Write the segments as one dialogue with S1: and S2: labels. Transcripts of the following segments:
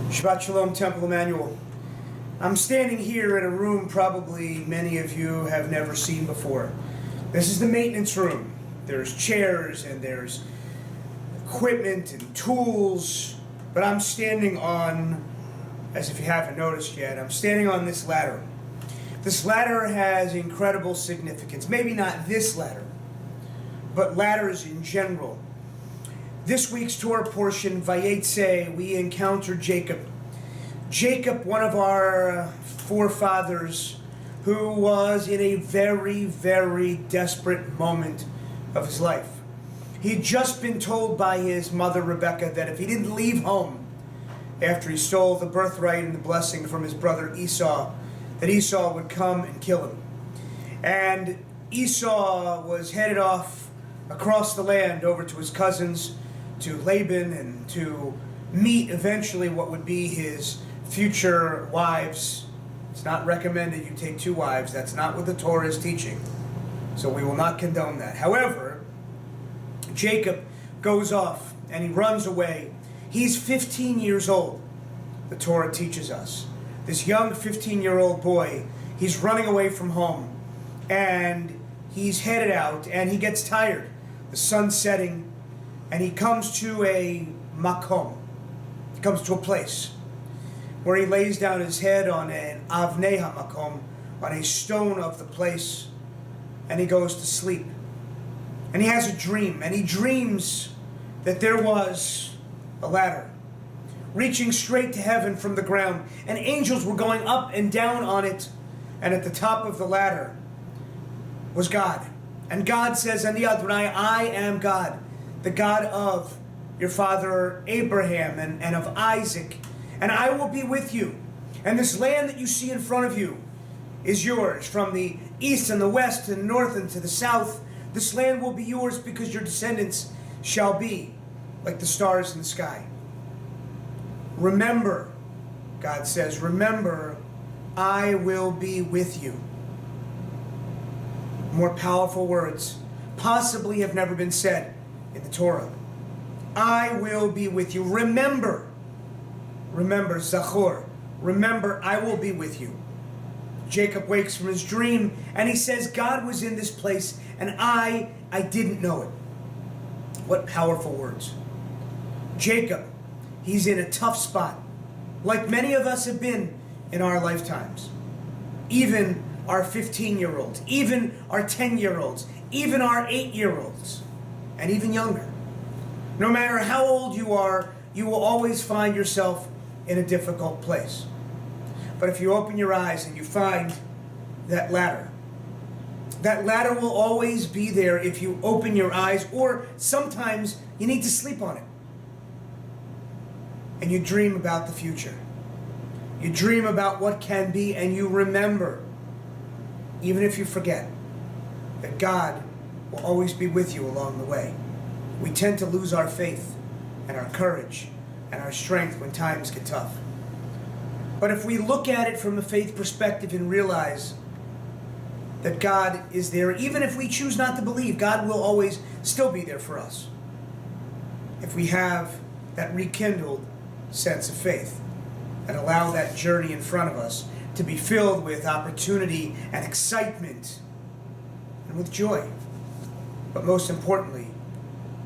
S1: Shabbat Shalom, Temple Emmanuel. I'm standing here in a room probably many of you have never seen before. This is the maintenance room. There's chairs and there's equipment and tools, but I'm standing on, as if you haven't noticed yet, I'm standing on this ladder. This ladder has incredible significance. Maybe not this ladder, but ladders in general. This week's Torah portion, Vayetze, we encounter Jacob. Jacob, one of our forefathers, who was in a very, very desperate moment of his life. He had just been told by his mother, Rebekah, that if he didn't leave home after he stole the birthright and the blessing from his brother Esau, that Esau would come and kill him. And Esau was headed off across the land over to his cousins, to Laban, and to meet eventually what would be his future wives. It's not recommended you take two wives. That's not what the Torah is teaching. So we will not condone that. However, Jacob goes off and he runs away. He's 15 years old, the Torah teaches us. This young 15-year-old boy, he's running away from home. And he's headed out and he gets tired. The sun's setting. And he comes to a makom. He comes to a place where he lays down his head on an avnei hamakom, on a stone of the place, and he goes to sleep. And he has a dream, and he dreams that there was a ladder reaching straight to heaven from the ground, and angels were going up and down on it, and at the top of the ladder was God. And God says, "Ani Adonai, I am God, the God of your father Abraham and of Isaac, and I will be with you. And this land that you see in front of you is yours, from the east and the west and the north and to the south. This land will be yours because your descendants shall be like the stars in the sky. Remember," God says, "remember, I will be with you." More powerful words possibly have never been said in the Torah. I will be with you. Remember, Zachor, remember, I will be with you. Jacob wakes from his dream and he says, God was in this place and I didn't know it. What powerful words. Jacob, he's in a tough spot, like many of us have been in our lifetimes. Even our 15-year-olds, even our 10-year-olds, even our 8-year-olds, and even younger. No matter how old you are, you will always find yourself in a difficult place. But if you open your eyes and you find that ladder will always be there if you open your eyes, or sometimes you need to sleep on it. And you dream about the future. You dream about what can be, and you remember, even if you forget, that God will always be with you along the way. We tend to lose our faith and our courage and our strength when times get tough. But if we look at it from a faith perspective and realize that God is there, even if we choose not to believe, God will always still be there for us. If we have that rekindled sense of faith and allow that journey in front of us to be filled with opportunity and excitement and with joy. But most importantly,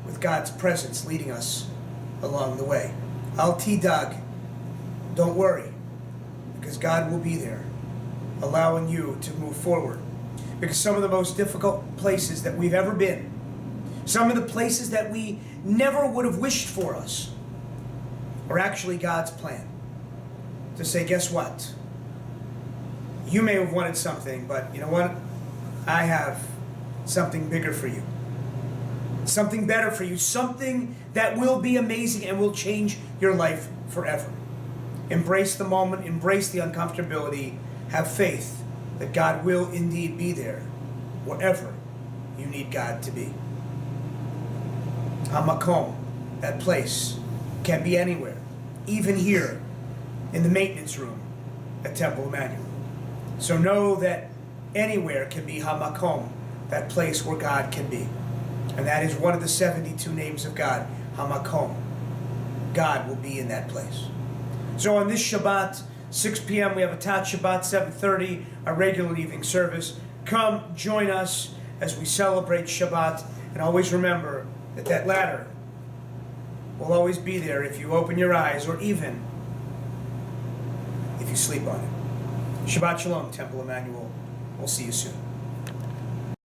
S1: with God's presence leading us along the way. Al tidag, don't worry, because God will be there, allowing you to move forward. Because some of the most difficult places that we've ever been, some of the places that we never would have wished for us, are actually God's plan. To say, guess what? You may have wanted something, but you know what? I have something bigger for you. Something better for you. Something that will be amazing and will change your life forever. Embrace the moment. Embrace the uncomfortability. Have faith that God will indeed be there wherever you need God to be. Hamakom, that place, can be anywhere. Even here in the maintenance room at Temple Emmanuel. So know that anywhere can be Hamakom, that place where God can be. And that is one of the 72 names of God, Hamakom. God will be in that place. So on this Shabbat, 6 p.m., we have a Tat Shabbat, 7:30, our regular evening service. Come join us as we celebrate Shabbat, and always remember that that ladder will always be there if you open your eyes, or even if you sleep on it. Shabbat Shalom, Temple Emmanuel. We'll see you soon.